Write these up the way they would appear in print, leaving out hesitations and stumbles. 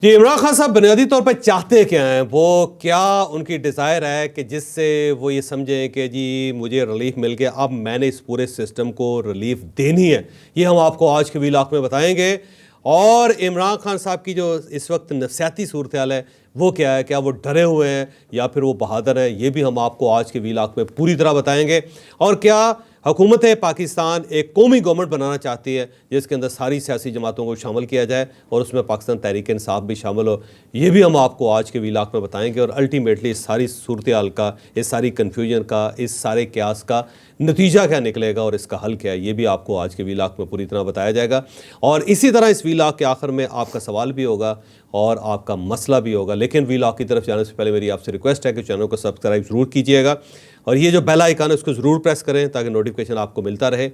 जी, इमरान खान साहब बुनियादी तौर पे चाहते क्या हैं? वो क्या उनकी डिज़ायर है कि जिससे वो ये समझें कि जी मुझे रिलीफ़ मिल गया, अब मैंने इस पूरे सिस्टम को रिलीफ़ देनी है। ये हम आपको आज के व्लॉग में बताएँगे। और इमरान खान साहब की जो इस वक्त नफ़सियाती सूरत-ए-हाल है, वो क्या है? क्या वो डरे हुए हैं या फिर वो बहादुर हैं? ये भी हम आपको आज के व्लॉग में पूरी तरह बताएँगे। और क्या हुकूमत पाकिस्तान एक कौमी गवर्नमेंट बनाना चाहती है जिसके अंदर सारी सियासी जमातों को शामिल किया जाए और उसमें पाकिस्तान तहरीक इंसाफ भी शामिल हो। ये भी हम आपको आज के व्लॉग में बताएंगे और अल्टीमेटली इस सारी सूरत हाल का, इस सारी कन्फ्यूजन का, इस सारे क्यास का नतीजा क्या निकलेगा और इसका हल क्या है, ये भी आपको आज के व्लॉग में पूरी तरह बताया जाएगा। और इसी तरह इस व्लॉग के आखिर में आपका सवाल भी होगा और आपका मसला भी होगा। लेकिन व्लॉग की तरफ जाने से पहले मेरी आपसे रिक्वेस्ट है कि चैनल को सब्सक्राइब ज़रूर कीजिएगा और ये जो बेल आइकन है उसको ज़रूर प्रेस करें ताकि नोटिफिकेशन आपको मिलता रहे।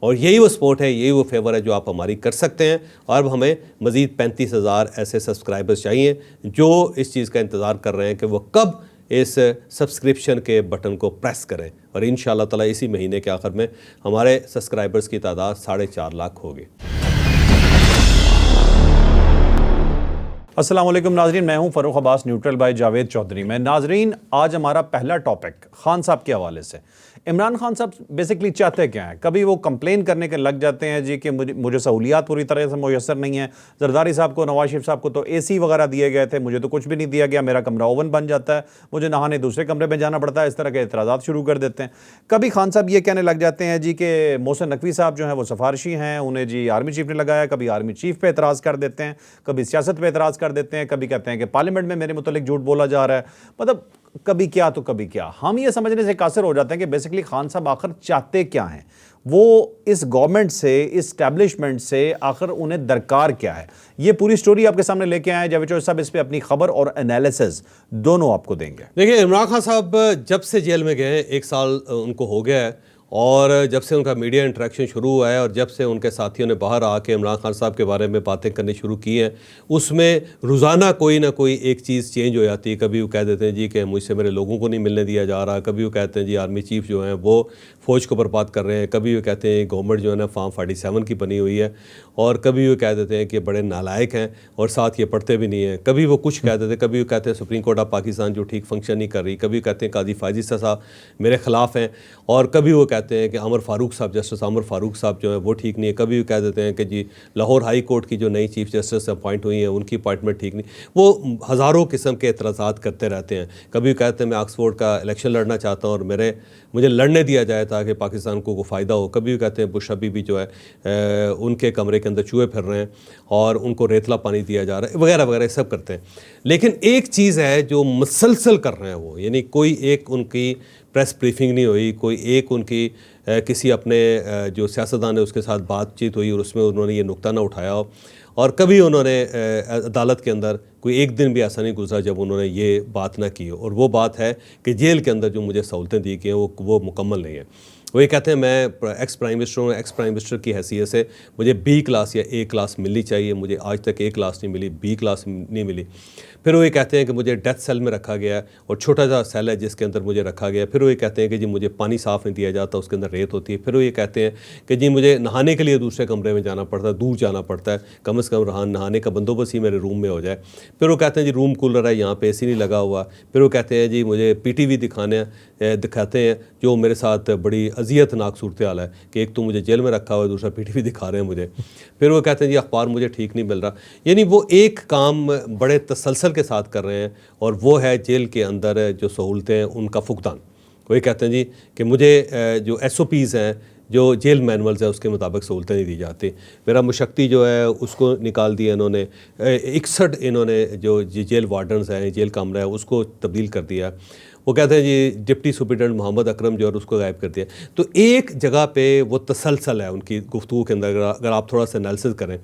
और यही वो सपोर्ट है, यही वो फेवर है जो आप हमारी कर सकते हैं। और अब हमें मज़ीद 35,000 ऐसे सब्सक्राइबर्स चाहिए जो इस चीज़ का इंतज़ार कर रहे हैं कि वो कब इस सब्सक्रिप्शन के बटन को प्रेस करें। और इंशाअल्लाह ताला इसी महीने के आखिर में हमारे सब्सक्राइबर्स की तादाद 4.5 लाख होगी। अस्सलाम वालेकुम नाजरीन, मैं हूं फ़रूख अब्बास न्यूट्रल बाय जावेद चौधरी में। नाजरीन, आज हमारा पहला टॉपिक खान साहब के हवाले से। इमरान खान साहब बेसिकली चाहते क्या हैं? कभी वो कंप्लेन करने के लग जाते हैं जी कि मुझे सहूलियात पूरी तरह से मुयसर नहीं है। जरदारी साहब को, नवाज शरीफ साहब को तो एसी वगैरह दिए गए थे, मुझे तो कुछ भी नहीं दिया गया, मेरा कमरा ओवन बन जाता है, मुझे नहाने दूसरे कमरे में जाना पड़ता है। इस तरह के एतराज़ात शुरू कर देते हैं। कभी खान साहब ये कहने लग जाते हैं जी कि मोहसिन नकवी साहब जो हैं वो सिफारशी हैं, उन्हें जी आर्मी चीफ ने लगाया। कभी आर्मी चीफ पे एतराज़ कर देते हैं, कभी सियासत पे एतराज़ कर देते हैं, कभी कहते हैं कि पार्लियामेंट में मेरे मुतालिक झूठ बोला जा रहा है। मतलब कभी क्या तो कभी क्या। हम ये समझने से कासिर हो जाते हैं कि बेसिकली खान साहब आखिर चाहते क्या हैं, वो इस गवर्नमेंट से, इस एस्टैब्लिशमेंट से आखिर उन्हें दरकार क्या है। ये पूरी स्टोरी आपके सामने लेके आए जावेद चौधरी साहब। इस पे अपनी खबर और एनालिसिस दोनों आपको देंगे। देखिए, इमरान खान साहब जब से जेल में गए 1 साल उनको हो गया है और जब से उनका मीडिया इंटरेक्शन शुरू हुआ है और जब से उनके साथियों ने बाहर आके इमरान खान साहब के बारे में बातें करनी शुरू की हैं, उसमें रोज़ाना कोई ना कोई एक चीज़ चेंज हो जाती है। कभी वो कह देते हैं जी कि मुझसे मेरे लोगों को नहीं मिलने दिया जा रहा, कभी वो कहते हैं जी आर्मी चीफ जो हैं वो फ़ौज को बर्बाद कर रहे हैं, कभी वो कहते हैं गवर्नमेंट जो है ना फार्म 47 की बनी हुई है, और कभी वो कह देते हैं कि बड़े नालायक हैं और साथ ये पढ़ते भी नहीं हैं। कभी वो कुछ कह देते हैं, कभी वो कहते हैं सुप्रीम कोर्ट ऑफ पाकिस्तान जो ठीक फंक्शन नहीं कर रही, कभी कहते हैं काजी फायजी साहब मेरे ख़िलाफ़ हैं, और कभी वो कहते हैं कि अमर फ़ारूक साहब, जस्टिस अमर फ़ारूक साहब जो है वो ठीक नहीं है। कभी वो कह देते हैं कि जी लाहौर हाई कोर्ट की जो नई चीफ़ जस्टिस अपॉइंट हुई हैं उनकी अपॉइंटमेंट ठीक नहीं। वो हज़ारों किस्म के एतराज़ात करते रहते हैं। कभी वो कहते हैं मैं ऑक्सफोर्ड का इलेक्शन लड़ना चाहता हूँ और मुझे लड़ने दिया जाए ताकि पाकिस्तान को फ़ायदा हो। कभी वो कहते हैं बुश अभी भी जो है उनके कमरे के अंदर चूहे फिर रहे हैं और उनको रेतला पानी दिया जा रहा है, वगैरह वगैरह सब करते हैं। लेकिन एक चीज़ है जो मुसलसल कर रहे हैं वो, यानी कोई एक उनकी प्रेस ब्रीफिंग नहीं हुई, कोई एक उनकी किसी अपने जो सियासतदान है उसके साथ बातचीत हुई और उसमें उन्होंने ये नुक्ता ना उठाया हो, और कभी उन्होंने अदालत के अंदर कोई एक दिन भी ऐसा नहीं गुजरा जब उन्होंने ये बात ना की हो। और वो बात है कि जेल के अंदर जो मुझे सहूलतें दी गई हैं वो मुकम्मल नहीं है। वो ये कहते हैं मैं एक्स प्राइम मिनिस्टर हूँ, एक्स प्राइम मिनिस्टर की हैसियत से मुझे बी क्लास या ए क्लास मिलनी चाहिए, मुझे आज तक ए क्लास नहीं मिली, बी क्लास नहीं मिली। फिर वो ये कहते हैं कि मुझे डेथ सेल में रखा गया है और छोटा सा सेल है जिसके अंदर मुझे रखा गया है। फिर वो ये कहते हैं कि जी मुझे पानी साफ़ नहीं दिया जाता, उसके अंदर रेत होती है। फिर वो ये कहते हैं कि जी मुझे नहाने के लिए दूसरे कमरे में जाना पड़ता है, दूर जाना पड़ता है, कम से कम नहाने का बंदोबस्त ही मेरे रूम में हो जाए। फिर वो कहते हैं जी रूम कूलर है, यहाँ पे एसी नहीं लगा हुआ। फिर वो कहते हैं जी मुझे पीटीवी दिखाते हैं जो मेरे साथ बड़ी अजियतनाक सूरत हाल है कि एक तो मुझे जेल में रखा हुआ है, दूसरा पीटीवी दिखा रहे हैं मुझे। फिर वो कहते हैं जी अखबार मुझे ठीक नहीं मिल रहा। यानी वो एक काम बड़े तसलसल के साथ कर रहे हैं और वो है जेल के अंदर जो सहूलतें हैं उनका फुकदान। वही कहते हैं जी कि मुझे जो SOPs हैं, जो जेल मैनुअल्स है उसके मुताबिक सहूलतें नहीं दी जाती। मेरा मुशक्ति जो है उसको निकाल दिया इन्होंने, 61 इन्होंने जो जेल वार्डन्स हैं, जेल कमरा है उसको तब्दील कर दिया। वो कहते हैं जी डिप्टी सुपरिटेंडेंट मोहम्मद अकरम जो है उसको गायब कर दिया। तो एक जगह पे वो तसलसल है उनकी गुफ्तगू के अंदर। अगर आप थोड़ा सा एनालिसिस करें,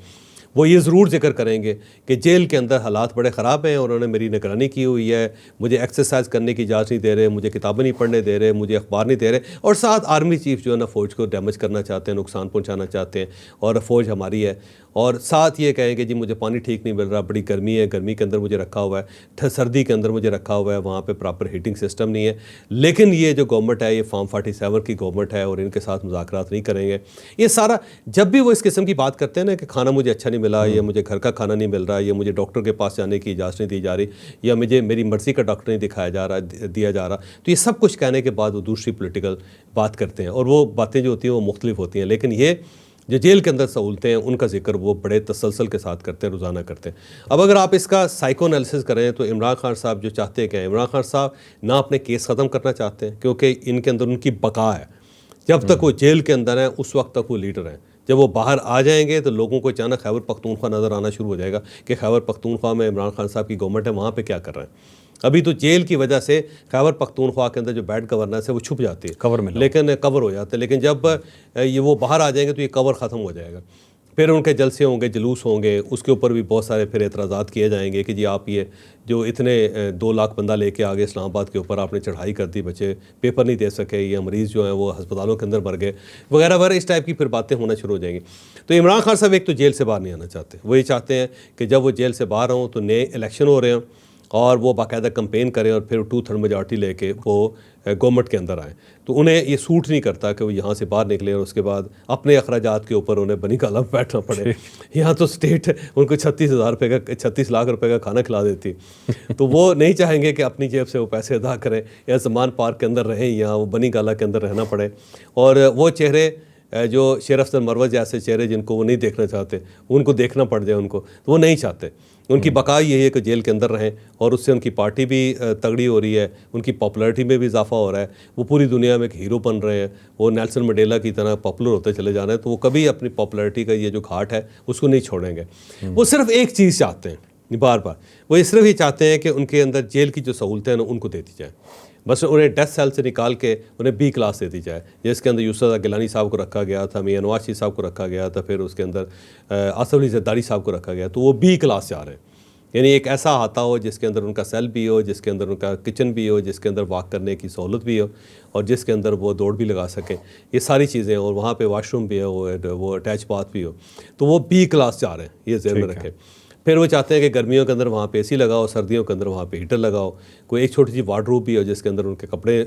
वो ये ज़रूर जिक्र करेंगे कि जेल के अंदर हालात बड़े ख़राब हैं और उन्होंने मेरी निगरानी की हुई है, मुझे एक्सरसाइज करने की इजाज़त नहीं दे रहे, मुझे किताबें नहीं पढ़ने दे रहे, मुझे अखबार नहीं दे रहे, और साथ आर्मी चीफ जो है ना फ़ौज को डैमेज करना चाहते हैं, नुकसान पहुंचाना चाहते हैं, और फ़ौज हमारी है और साथ ये कहें कि जी मुझे पानी ठीक नहीं मिल रहा, बड़ी गर्मी है, गर्मी के अंदर मुझे रखा हुआ है, सर्दी के अंदर मुझे रखा हुआ है, वहाँ पे प्रॉपर हीटिंग सिस्टम नहीं है। लेकिन ये जो गवर्नमेंट है, ये फॉर्म 47 की गवर्नमेंट है और इनके साथ मुज़ाकरात नहीं करेंगे। ये सारा जब भी वो इस किस्म की बात करते हैं ना कि खाना मुझे अच्छा नहीं मिला, या मुझे घर का खाना नहीं मिल रहा, या मुझे डॉक्टर के पास जाने की इजाज़त नहीं दी जा रही, या मुझे मेरी मर्ज़ी का डॉक्टर नहीं दिया जा रहा, तो ये सब कुछ कहने के बाद वो दूसरी पॉलिटिकल बात करते हैं और वो बातें जो होती हैं वो मुख्तलिफ होती हैं। लेकिन ये जो जेल के अंदर सहूलतें हैं उनका जिक्र वो बड़े तसलसल के साथ करते हैं, रोज़ाना करते हैं। अब अगर आप इसका साइको एनालिसिस करें तो इमरान खान साहब जो चाहते हैं, क्या इमरान खान साहब ना अपने केस ख़त्म करना चाहते हैं क्योंकि इनके अंदर उनकी बका है। जब तक वो जेल के अंदर हैं उस वक्त तक वो लीडर हैं। जब वो बाहर आ जाएंगे तो लोगों को अचानक खैबर पख्तूनख्वा नज़र आना शुरू हो जाएगा कि खैबर पख्तूनख्वा में इमरान खान साहब की गवर्नमेंट है, वहाँ पे क्या कर रहे हैं। अभी तो जेल की वजह से खैबर पख्तूनख्वा के अंदर जो बैड गवर्नेंस है वो छुप जाती है, कवर में लेकिन कवर हो जाते हैं। लेकिन जब ये वो बाहर आ जाएंगे तो ये कवर ख़त्म हो जाएगा। फिर उनके जलसे होंगे, जुलूस होंगे, उसके ऊपर भी बहुत सारे फिर एतराज़ात किए जाएंगे कि जी आप ये जो इतने 2 लाख बंदा लेके आ गए इस्लामाबाद के ऊपर, आपने चढ़ाई कर दी, बच्चे पेपर नहीं दे सके, ये मरीज़ जो हैं वो अस्पतालों के अंदर मर गए, वगैरह वगैरह, इस टाइप की फिर बातें होना शुरू हो जाएंगी। तो इमरान खान साहब एक तो जेल से बाहर नहीं आना चाहते, वो ये चाहते हैं कि जब वो जेल से बाहर हों तो नए इलेक्शन हो रहे हैं और वो बाकायदा कैंपेन करें और फिर 2/3 मेजॉरिटी लेके वो गवर्नमेंट के अंदर आएँ। तो उन्हें ये सूट नहीं करता कि वो यहाँ से बाहर निकले और उसके बाद अपने अखराजात के ऊपर उन्हें बनी गाला में बैठना पड़े। यहाँ तो स्टेट उनको 36 लाख रुपए का खाना खिला देती, तो वो नहीं चाहेंगे कि अपनी जेब से वो पैसे अदा करें या ज़मान पार्क के अंदर रहें, यहाँ वो बनी गाला के अंदर रहना पड़े। और वो चेहरे जो शेर अफजल मरवत जैसे चेहरे जिनको वो नहीं देखना चाहते, उनको देखना पड़ जाए उनको, तो वो नहीं चाहते। उनकी बका यही है कि जेल के अंदर रहें और उससे उनकी पार्टी भी तगड़ी हो रही है, उनकी पॉपुलैरिटी में भी इजाफा हो रहा है, वो पूरी दुनिया में एक हीरो बन रहे हैं, वो नेल्सन मंडेला की तरह पॉपुलर होते चले जा रहे हैं। तो वो कभी अपनी पॉपुलैरिटी का ये जो घाट है उसको नहीं छोड़ेंगे। वो सिर्फ एक चीज़ चाहते हैं बार बार, वो ये सिर्फ ये चाहते हैं कि उनके अंदर जेल की जो सहूलतें हैं ना उनको दे दी जाए। बस उन्हें डेथ सेल से निकाल के उन्हें B क्लास दे दी जाए, जिसके अंदर यूसुफ गिलानी साहब को रखा गया था, मियां नवाज शरीफ साहब को रखा गया था, फिर उसके अंदर आसिफ अली जरदारी साहब को रखा गया। तो वो B क्लास जा रहे हैं, यानी एक ऐसा आता हो जिसके अंदर उनका सेल भी हो, जिसके अंदर उनका किचन भी हो, जिसके अंदर वॉक करने की सहूलत भी हो और जिसके अंदर वो दौड़ भी लगा सकें, ये सारी चीज़ें, और वहाँ पे वॉशरूम भी हो, वो अटैच बाथ भी हो। तो वो B क्लास जा रहे हैं, ये ज़हन में रखें। फिर वो चाहते हैं कि गर्मियों के अंदर वहाँ पे AC लगाओ, सर्दियों के अंदर वहाँ पे हीटर लगाओ, कोई एक छोटी सी वार्डरोब भी हो जिसके अंदर उनके कपड़े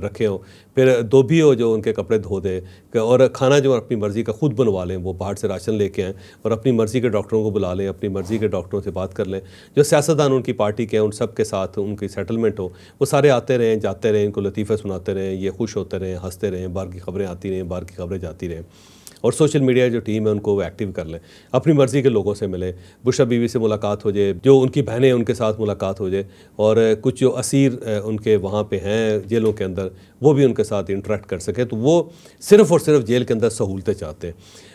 रखे हों, फिर धोबी हो जो उनके कपड़े धो दे, और खाना जो अपनी मर्ज़ी का खुद बनवा लें, वो बाहर से राशन लेके आएँ और अपनी मर्ज़ी के डॉक्टरों को बुला लें, अपनी मर्ज़ी के डॉक्टरों से बात कर लें। जो सियासतदान उनकी पार्टी के हैं उन सब के साथ उनकी सेटलमेंट हो, वो सारे आते रहें, जाते रहें, इनको लतीफ़े सुनाते रहें, ये खुश होते रहें, हंसते रहें, बाहर की खबरें आती रहें, बाहर की खबरें जाती रहें। और सोशल मीडिया जो टीम है उनको वो एक्टिव कर लें, अपनी मर्ज़ी के लोगों से मिले, बुशरा बीवी से मुलाकात हो जाए, जो उनकी बहनें हैं उनके साथ मुलाकात हो जाए, और कुछ जो असीर उनके वहाँ पे हैं जेलों के अंदर वो भी उनके साथ इंटरेक्ट कर सके। तो वो सिर्फ़ और सिर्फ जेल के अंदर सहूलतें चाहते हैं।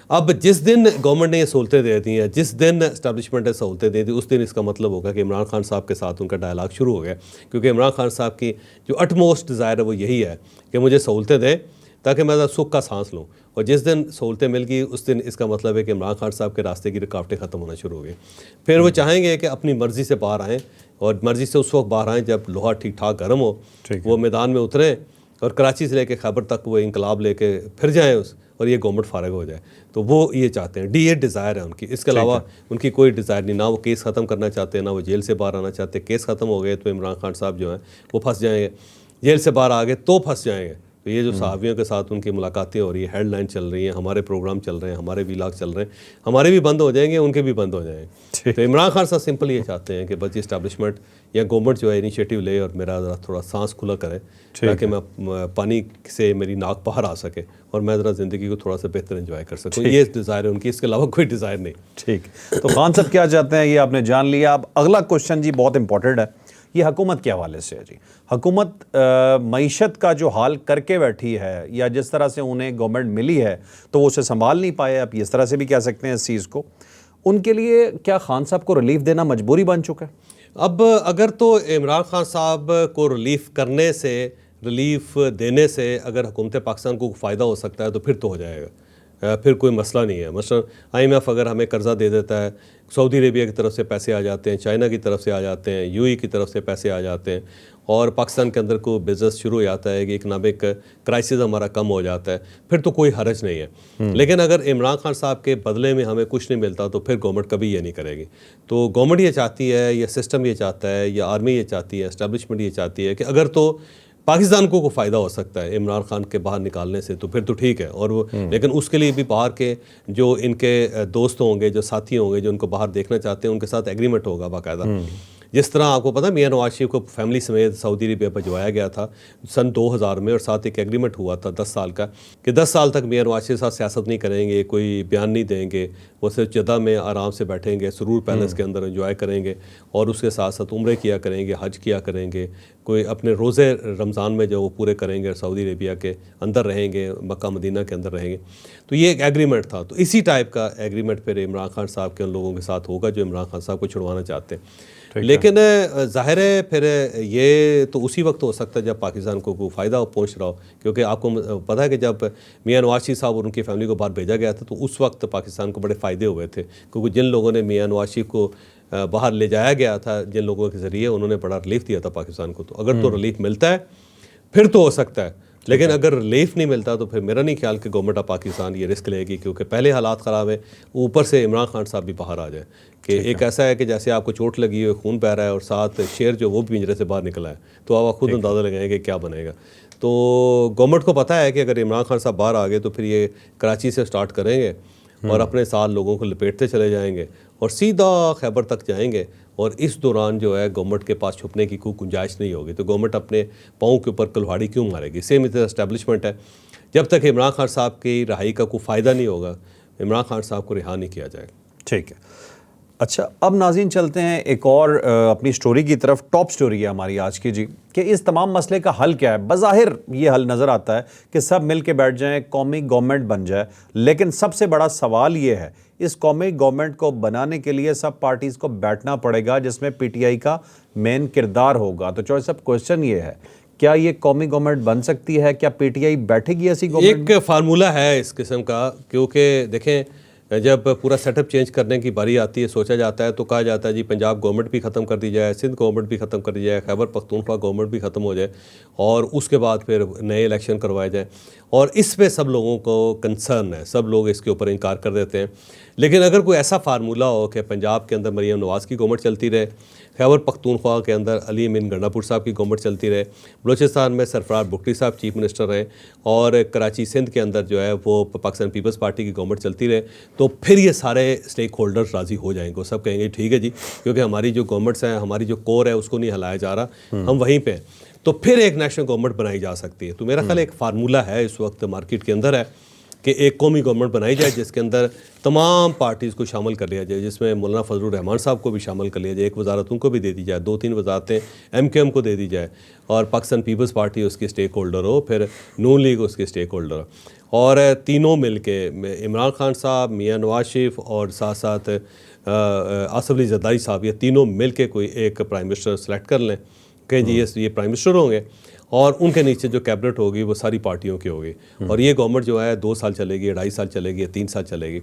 अब जिस दिन गवर्नमेंट ने ये सहूलतें दे दी हैं, जिस दिन एस्टैब्लिशमेंट ने सहूलतें दे दी, उस दिन इसका मतलब होगा कि इमरान खान साहब के साथ उनका डायलॉग शुरू हो गया, क्योंकि इमरान खान साहब की जो अटमोस्ट डिज़ायर है वो यही है कि मुझे सहूलतें दें ताकि मैं सुख का सांस लूँ। और जिस दिन सहूलतें मिल गई उस दिन इसका मतलब है कि इमरान खान साहब के रास्ते की रुकावटें ख़त्म होना शुरू हो गई। फिर वो चाहेंगे कि अपनी मर्ज़ी से बाहर आएँ, और मर्ज़ी से उस वक्त बाहर आएँ जब लोहा ठीक ठाक गर्म हो, वो मैदान में उतरें और कराची से लेकर खैबर तक वो इंकलाब लेके फिर जाएँ और ये गवर्नमेंट फारग हो जाए। तो वो ये चाहते हैं, ये डिज़ायर है उनकी, इसके अलावा उनकी कोई डिज़ायर नहीं। ना वो केस ख़त्म करना चाहते हैं, ना वो जेल से बाहर आना चाहते। केस ख़त्म हो गए तो इमरान खान साहब जो हैं वो फंस जाएंगे, जेल से बाहर आ गए तो फंस जाएंगे। तो ये जो सहाफ़ियों के साथ उनकी मुलाकातें हो रही है, हेडलाइन चल रही हैं, हमारे प्रोग्राम चल रहे हैं, हमारे व्लॉग चल रहे हैं, हमारे भी बंद हो जाएंगे, उनके भी बंद हो जाएंगे। तो इमरान खान साहब सिंपल ये चाहते हैं कि बस इस्टेब्लिशमेंट या गवर्नमेंट जो है इनिशिएटिव ले और मेरा ज़रा थोड़ा सांस खुला करे, ताकि मैं पानी से मेरी नाक बाहर आ सके और मैं ज़रा ज़िंदगी को थोड़ा सा बेहतर एंजॉय कर सकूँ। ये डिज़ायर है उनकी, इसके अलावा कोई डिज़ायर नहीं। ठीक, तो खान साहब क्या चाहते हैं ये आपने जान लिया। अब अगला क्वेश्चन जी बहुत इंपॉर्टेंट है, ये हुकूमत के हवाले से है जी। हुकूमत मईशत का जो हाल करके बैठी है, या जिस तरह से उन्हें गवर्नमेंट मिली है तो वो उसे संभाल नहीं पाए, आप इस तरह से भी कह सकते हैं इस चीज़ को। उनके लिए क्या खान साहब को रिलीफ देना मजबूरी बन चुका है? अब अगर तो इमरान खान साहब को रिलीफ करने से, रिलीफ देने से अगर हुकूमत पाकिस्तान को फ़ायदा हो सकता है तो फिर तो हो जाएगा। फिर कोई मसला नहीं है। मसलन IMF अगर हमें कर्जा दे देता है, सऊदी अरेबिया की तरफ से पैसे आ जाते हैं, चाइना की तरफ से आ जाते हैं, UAE की तरफ से पैसे आ जाते हैं और पाकिस्तान के अंदर को बिज़नेस शुरू हो जाता है कि इकनॉमिक क्राइसिस हमारा कम हो जाता है, फिर तो कोई हरज नहीं है। लेकिन अगर इमरान खान साहब के बदले में हमें कुछ नहीं मिलता तो फिर गवर्नमेंट कभी ये नहीं करेगी। तो गवर्नमेंट ये चाहती है, या सिस्टम ये चाहता है, या आर्मी ये चाहती है, एस्टेब्लिशमेंट ये चाहती है कि अगर तो पाकिस्तान को फ़ायदा हो सकता है इमरान खान के बाहर निकालने से तो फिर तो ठीक है। और वो लेकिन उसके लिए भी बाहर के जो इनके दोस्त होंगे, जो साथी होंगे, जो उनको बाहर देखना चाहते हैं, उनके साथ एग्रीमेंट होगा बाकायदा। जिस तरह आपको पता है मियां नवाज शरीफ को फैमिली समेत सऊदी अरेबिया भिजवाया गया था सन 2000 में, और साथ एक एग्रीमेंट हुआ था 10 साल का कि 10 साल तक मियां नवाज शरीफ साथ सियासत नहीं करेंगे, कोई बयान नहीं देंगे, वो सिर्फ जद्दा में आराम से बैठेंगे, सुरूर पैलेस के अंदर एंजॉय करेंगे और उसके साथ साथ उम्रे किया करेंगे, हज किया करेंगे, कोई अपने रोज़े रमज़ान में जो वो पूरे करेंगे, सऊदी अरेबिया के अंदर रहेंगे, मक्का मदीना के अंदर रहेंगे। तो ये एक एग्रीमेंट था। तो इसी टाइप का एग्रीमेंट फिर इमरान खान साहब के उन लोगों के साथ होगा जो इमरान खान साहब को छुड़वाना चाहते हैं। लेकिन ज़ाहिर है फिर ये तो उसी वक्त हो सकता है जब पाकिस्तान को कोई फ़ायदा पहुंच रहा हो, क्योंकि आपको पता है कि जब मियां नवाज शरीफ साहब और उनकी फैमिली को बाहर भेजा गया था तो उस वक्त पाकिस्तान को बड़े फ़ायदे हुए थे, क्योंकि जिन लोगों ने मियां नवाज शरीफ को बाहर ले जाया गया था, जिन लोगों के ज़रिए उन्होंने बड़ा रिलीफ दिया था पाकिस्तान को। तो अगर तो रिलीफ मिलता है फिर तो हो सकता है, लेकिन अगर रिलीफ नहीं मिलता तो फिर मेरा नहीं ख्याल कि गवर्नमेंट ऑफ पाकिस्तान ये रिस्क लेगी, क्योंकि पहले हालात ख़राब है, ऊपर से इमरान खान साहब भी बाहर आ जाए कि एक ऐसा है कि जैसे आपको चोट लगी है, खून बह रहा है और साथ शेर जो वो भी पिंजरे से बाहर निकला है, तो आप खुद अंदाज़ा लगाएंगे क्या बनेगा। तो गवर्नमेंट को पता है कि अगर इमरान खान साहब बाहर आ गए तो फिर ये कराची से स्टार्ट करेंगे और अपने साथ लोगों को लपेटते चले जाएंगे और सीधा खैबर तक जाएंगे, और इस दौरान जो है गवर्नमेंट के पास छुपने की कोई गुंजाइश नहीं होगी। तो गवर्नमेंट अपने पाँव के ऊपर कुल्हाड़ी क्यों मारेगी? सेम इतना एस्टेब्लिशमेंट है, जब तक इमरान खान साहब की रिहाई का कोई फ़ायदा नहीं होगा, इमरान खान साहब को रिहा नहीं किया जाएगा। ठीक है, अच्छा अब नाज़रीन चलते हैं एक और अपनी स्टोरी की तरफ। टॉप स्टोरी है हमारी आज की जी, कि इस तमाम मसले का हल क्या है। बज़ाहिर ये हल नज़र आता है कि सब मिल के बैठ जाएं, कौमी गवर्नमेंट बन जाए, लेकिन सबसे बड़ा सवाल ये है इस कौमी गवर्नमेंट को बनाने के लिए सब पार्टीज़ को बैठना पड़ेगा, जिसमें PTI का मेन किरदार होगा। तो चॉइस ऑफ क्वेश्चन ये है, क्या ये कौमी गवर्नमेंट बन सकती है? क्या PTI बैठेगी ऐसी गवर्नमेंट? एक फार्मूला है इस किस्म का, क्योंकि देखें जब पूरा सेटअप चेंज करने की बारी आती है, सोचा जाता है तो कहा जाता है जी पंजाब गवर्नमेंट भी ख़त्म कर दी जाए, सिंध गवर्नमेंट भी ख़त्म कर दी जाए, खैबर पख्तूनख्वा गवर्नमेंट भी ख़त्म हो जाए और उसके बाद फिर नए इलेक्शन करवाए जाए। और इस पे सब लोगों को कंसर्न है, सब लोग इसके ऊपर इनकार कर देते हैं। लेकिन अगर कोई ऐसा फार्मूला हो कि पंजाब के अंदर मरीम नवाज़ की गवर्नमेंट चलती रहे, खैबर पख्तूनख्वा के अंदर अली अमीन गंडापुर साहब की गवर्नमेंट चलती रहे, बलूचिस्तान में सरफराज भुट्टी साहब चीफ मिनिस्टर रहे, और कराची सिंध के अंदर जो है वो पाकिस्तान पीपल्स पार्टी की गवर्नमेंट चलती रहे, तो फिर ये सारे स्टेक होल्डर्स राज़ी हो जाएंगे। सब कहेंगे ठीक है जी, क्योंकि हमारी जो गवर्नमेंट्स हैं, हमारी जो कोर है उसको नहीं हिलाया जा रहा, हम वहीं पर, तो फिर एक नेशनल गवर्नमेंट बनाई जा सकती है। तो मेरा ख्याल एक फार्मूला है इस वक्त मार्केट के अंदर है कि एक कौमी गवर्नमेंट बनाई जाए जिसके अंदर तमाम पार्टीज़ को शामिल कर लिया जाए, जिसमें मौलाना फजलुर रहमान साहब को भी शामिल कर लिया जाए, एक वजारत उनको भी दे दी जाए, 2-3 वजारतें MKM को दे दी जाए, और पाकिस्तान पीपल्स पार्टी उसकी स्टेक होल्डर हो, फिर नून लीग उसकी स्टेक होल्डर हो, और तीनों मिल के इमरान खान साहब, मियां नवाज शरीफ और साथ साथ आसिफ अली जरदारी साहब, ये तीनों मिल के कोई एक प्राइम मिनिस्टर सेलेक्ट कर लें कि जी ये प्राइम मिनिस्टर होंगे, और उनके नीचे जो कैबिनेट होगी वो सारी पार्टियों की होगी, और ये गवर्नमेंट जो है 2 साल चलेगी, 2.5 साल चलेगी, 3 साल चलेगी।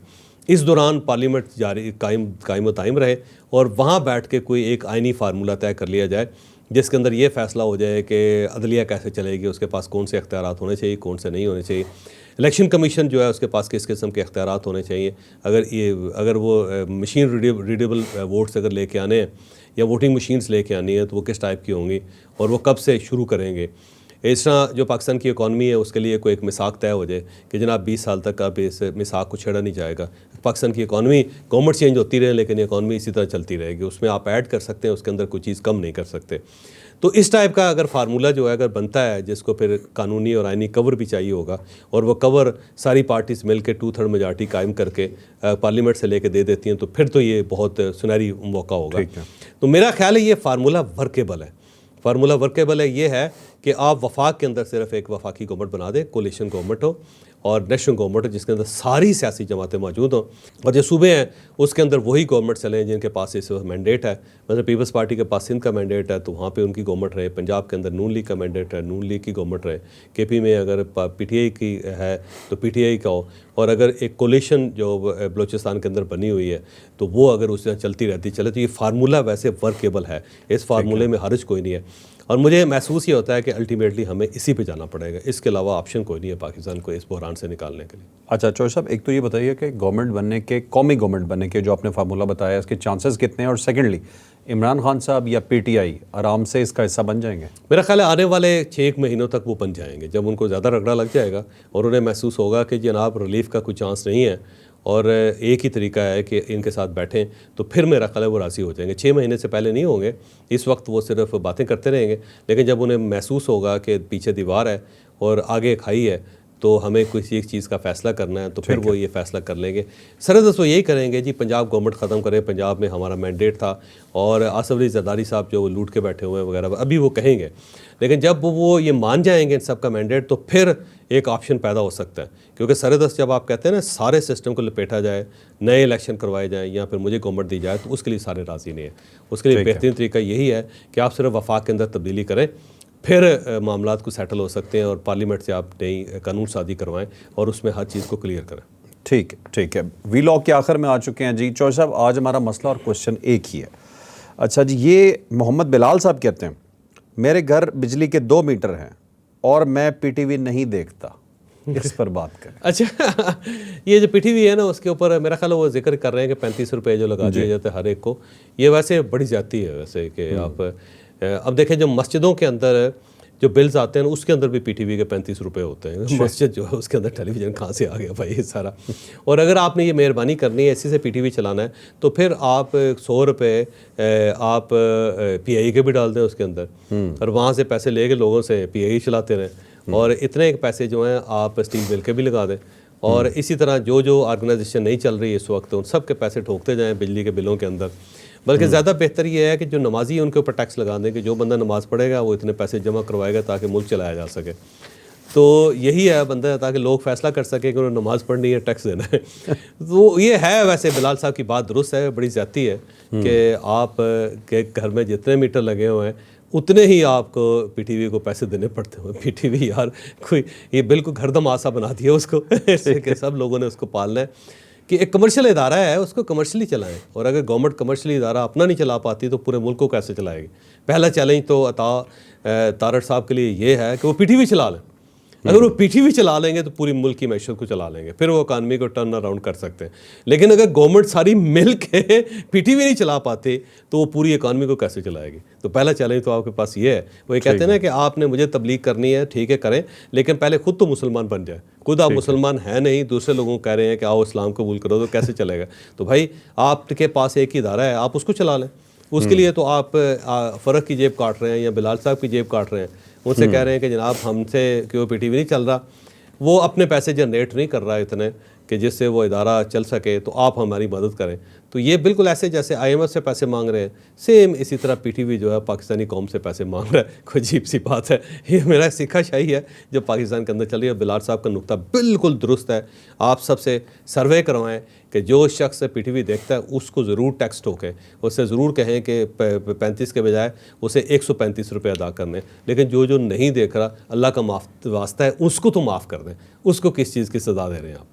इस दौरान पार्लियामेंट जारी कायम दायम रहे, और वहाँ बैठ के कोई एक आइनी फार्मूला तय कर लिया जाए जिसके अंदर ये फैसला हो जाए कि अदलिया कैसे चलेगी, उसके पास कौन से इख्तियारात होने चाहिए, कौन से नहीं होने चाहिए, इलेक्शन कमीशन जो है उसके पास किस किस्म के इख्तियारात होने चाहिए, अगर वो मशीन रीडेबल वोट्स अगर लेके आने हैं या वोटिंग मशीन्स लेके आनी है तो वो किस टाइप की होंगी, और वो कब से शुरू करेंगे। इस तरह जो पाकिस्तान की इकॉनमी है उसके लिए कोई एक मिसाक तय हो जाए कि जनाब 20 साल तक अब इस मिसाक को छेड़ा नहीं जाएगा। पाकिस्तान की इकॉनमी, गवर्नमेंट चेंज होती रहे लेकिन इकॉनमी इसी तरह चलती रहेगी, उसमें आप ऐड कर सकते हैं, उसके अंदर कोई चीज़ कम नहीं कर सकते। तो इस टाइप का अगर फार्मूला जो है अगर बनता है, जिसको फिर कानूनी और आइनी कवर भी चाहिए होगा, और वो कवर सारी पार्टीज़ मिल के 2/3 मेजॉरिटी कायम करके पार्लियामेंट से लेके दे देती हैं, तो फिर तो ये बहुत सुनहरी मौका होगा। तो मेरा ख्याल है ये फार्मूला वर्केबल है। फार्मूला वर्केबल है, ये है कि आप वफाक के अंदर सिर्फ एक वफाकी गवर्नमेंट बना दें, कोलिशन गवर्नमेंट हो और नेशनल गवर्नमेंट हो जिसके अंदर सारी सियासी जमातें मौजूद हों, और जो सूबे हैं उसके अंदर वही गवर्नमेंट चलें जिनके पास इस वक्त मैंडेट है। मतलब पीपल्स पार्टी के पास सिंध का मैंडेट है तो वहाँ पे उनकी गवर्नमेंट रहे, पंजाब के अंदर नून लीग का मैंडेट है, नून लीग की गवर्नमेंट रहे, केपी में अगर पीटीआई की है तो पीटीआई का हो, और अगर एक कोलिशन जो बलूचिस्तान के अंदर बनी हुई है तो वो अगर उस तरह चलती रहती चले तो ये फार्मूला वैसे वर्केबल है, इस फार्मूले में हर्ज कोई नहीं है। और मुझे महसूस ये होता है कि अल्टीमेटली हमें इसी पे जाना पड़ेगा, इसके अलावा ऑप्शन कोई नहीं है पाकिस्तान को इस बहरान से निकालने के लिए। अच्छा चौधरी साहब, एक तो ये बताइए कि गवर्नमेंट बनने के, कौमी गवर्नमेंट बनने के जो आपने फार्मूला बताया इसके चांसेस कितने हैं, और सेकेंडली इमरान खान साहब या पीटीआई आराम से इसका हिस्सा बन जाएंगे? मेरा ख्याल है आने वाले 6 महीनों तक वो बन जाएंगे, जब उनको ज़्यादा रगड़ा लग जाएगा और उन्हें महसूस होगा कि जनाब रिलीफ का कोई चांस नहीं है और एक ही तरीका है कि इनके साथ बैठें, तो फिर मेरा ख्याल है वो राज़ी हो जाएंगे। 6 महीने से पहले नहीं होंगे, इस वक्त वो सिर्फ बातें करते रहेंगे, लेकिन जब उन्हें महसूस होगा कि पीछे दीवार है और आगे खाई है तो हमें किसी एक चीज़ का फ़ैसला करना है तो फिर वो ये फ़ैसला कर लेंगे। सरदस्त वो यही करेंगे जी, पंजाब गवर्नमेंट ख़त्म करें, पंजाब में हमारा मैंडेट था, और आसफ अली जरदारी साहब जो वो लूट के बैठे हुए हैं वगैरह, अभी वो कहेंगे। लेकिन जब वो ये मान जाएंगे इन सब का मैंडेट तो फिर एक ऑप्शन पैदा हो सकता है, क्योंकि सरदस्त जब आप कहते हैं ना सारे सिस्टम को लपेटा जाए, नए इलेक्शन करवाए जाएँ या फिर मुझे गवर्नमेंट दी जाए, तो उसके लिए सारे राज़ी नहीं है। उसके लिए बेहतरीन तरीका यही है कि आप सिर्फ वफाक के अंदर तब्दीली करें, फिर मामलात को सेटल हो सकते हैं और पार्लियामेंट से आप नई कानून साजी करवाएं और उसमें हर चीज़ को क्लियर करें। ठीक है। वीलॉग के आखिर में आ चुके हैं जी। चौधरी साहब, आज हमारा मसला और क्वेश्चन एक ही है। अच्छा जी, ये मोहम्मद बिलाल साहब कहते हैं मेरे घर बिजली के 2 मीटर हैं और मैं पीटीवी नहीं देखता, इस पर बात करें। अच्छा ये जो पीटीवी है ना उसके ऊपर मेरा ख्याल है वो जिक्र कर रहे हैं कि 35 रुपये जो लगा दिए जाते हैं हर एक को, ये वैसे बड़ी ज़्यादती है वैसे कि आप अब देखें जो मस्जिदों के अंदर जो बिल्स आते हैं उसके अंदर भी पीटीवी के 35 रुपये होते हैं। मस्जिद जो है उसके अंदर टेलीविज़न कहाँ से आ गया भाई ये सारा। और अगर आपने ये मेहरबानी करनी है इसी से पीटीवी चलाना है तो फिर आप 100 रुपये आप पीआई के भी डाल दें उसके अंदर और वहाँ से पैसे लेके लोगों से पीआई चलाते रहें, और इतने पैसे जो हैं आप स्टील बिल के भी लगा दें, और इसी तरह जो ऑर्गेनाइजेशन नहीं चल रही है इस वक्त उन सब के पैसे ठोकते जाएँ बिजली के बिलों के अंदर। बल्कि ज़्यादा बेहतर ये है कि जो नमाजी है उनके ऊपर टैक्स लगा दें कि जो बंदा नमाज़ पढ़ेगा वो इतने पैसे जमा करवाएगा ताकि मुल्क चलाया जा सके। तो यही है बंदा, ताकि लोग फैसला कर सके कि उन्हें नमाज़ पढ़नी है, टैक्स देना है। तो ये है, वैसे बिलाल साहब की बात दुरुस्त है, बड़ी ज़्यादती है कि आप के घर में जितने मीटर लगे हुए हैं उतने ही आपको पीटीवी को पैसे देने पड़ते हैं। पीटीवी यार कोई ये बिल्कुल घर दमासा बना दिया उसको ऐसे कि सब लोगों ने उसको पालना है कि एक कमर्शियल इदारा है उसको कमर्शियली चलाएं, और अगर गवर्नमेंट कमर्शियली इदारा अपना नहीं चला पाती तो पूरे मुल्क को कैसे चलाएगी। पहला चैलेंज तो तारड़ साहब के लिए ये है कि वो पीटीवी चला लें। अगर वो पीटीवी चला लेंगे तो पूरी मुल्क की मैशत को चला लेंगे, फिर वो इकानमी को टर्न अराउंड कर सकते हैं। लेकिन अगर गवर्नमेंट सारी मिल के पीटीवी नहीं चला पाते तो वो पूरी इकानमी को कैसे चलाएगी। तो पहला चैलेंज तो आपके पास ये है। वो ये कहते हैं ना कि आपने मुझे तबलीग करनी है, ठीक है करें, लेकिन पहले खुद तो मुसलमान बन जाए। खुद आप मुसलमान हैं नहीं, दूसरे लोगों को कह रहे हैं कि आओ इस्लाम कबूल करो, तो कैसे चलेगा। तो भाई आपके पास एक ही इदारा है, आप उसको चला लें। उसके लिए तो आप फ़र्क की जेब काट रहे हैं या बिलाल साहब की जेब काट रहे हैं, उनसे कह रहे हैं कि जनाब हमसे क्यों पीटीवी नहीं चल रहा, वो अपने पैसे जनरेट नहीं कर रहा है इतने कि जिससे वो इदारा चल सके, तो आप हमारी मदद करें। तो ये बिल्कुल ऐसे जैसे IMF से पैसे मांग रहे हैं, सेम इसी तरह पीटीवी जो है पाकिस्तानी कौम से पैसे मांग रहा है। कोई अजीब सी बात है, ये मेरा सिक्का शाही है जो पाकिस्तान के अंदर चल रही है। बिलाल साहब का नुक्ता बिल्कुल दुरुस्त है। आप सबसे सर्वे करवाएं कि जो शख्स पीटीवी देखता है उसको ज़रूर टैक्स ठोके, उससे ज़रूर कहें कि 35 के बजाय उसे 135 रुपये अदा करने। लेकिन जो नहीं देख रहा, अल्लाह का माफ़ वास्ता है उसको तो माफ़ कर दें, उसको किस चीज़ की सज़ा दे रहे हैं आप।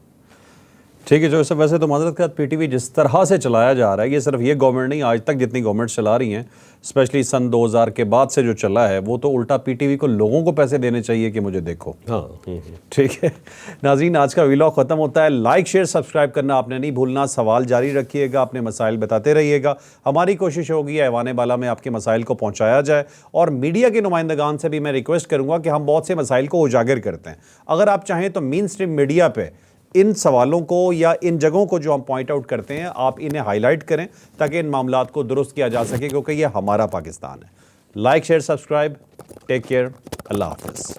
ठीक है जो सब। वैसे तो माजरत के साथ पीटीवी जिस तरह से चलाया जा रहा है, ये सिर्फ ये गवर्नमेंट नहीं, आज तक जितनी गवर्नमेंट चला रही हैं, स्पेशली सन 2000 के बाद से जो चला है, वो तो उल्टा पीटीवी को लोगों को पैसे देने चाहिए कि मुझे देखो। हाँ ठीक है नाज़रीन, आज का व्लॉग ख़त्म होता है। लाइक शेयर सब्सक्राइब करना आपने नहीं भूलना। सवाल जारी रखिएगा, अपने मसाइल बताते रहिएगा। हमारी कोशिश होगी ऐवान बाला में आपके मसाइल को पहुँचाया जाए, और मीडिया के नुमाइंदगान से भी मैं रिक्वेस्ट करूँगा कि हम बहुत से मसाइल को उजागर करते हैं। अगर आप चाहें तो मेन स्ट्रीम मीडिया पर इन सवालों को या इन जगहों को जो हम पॉइंट आउट करते हैं, आप इन्हें हाईलाइट करें ताकि इन मामलात को दुरुस्त किया जा सके, क्योंकि ये हमारा पाकिस्तान है। Like share subscribe, take care, अल्लाह हाफ़िज़।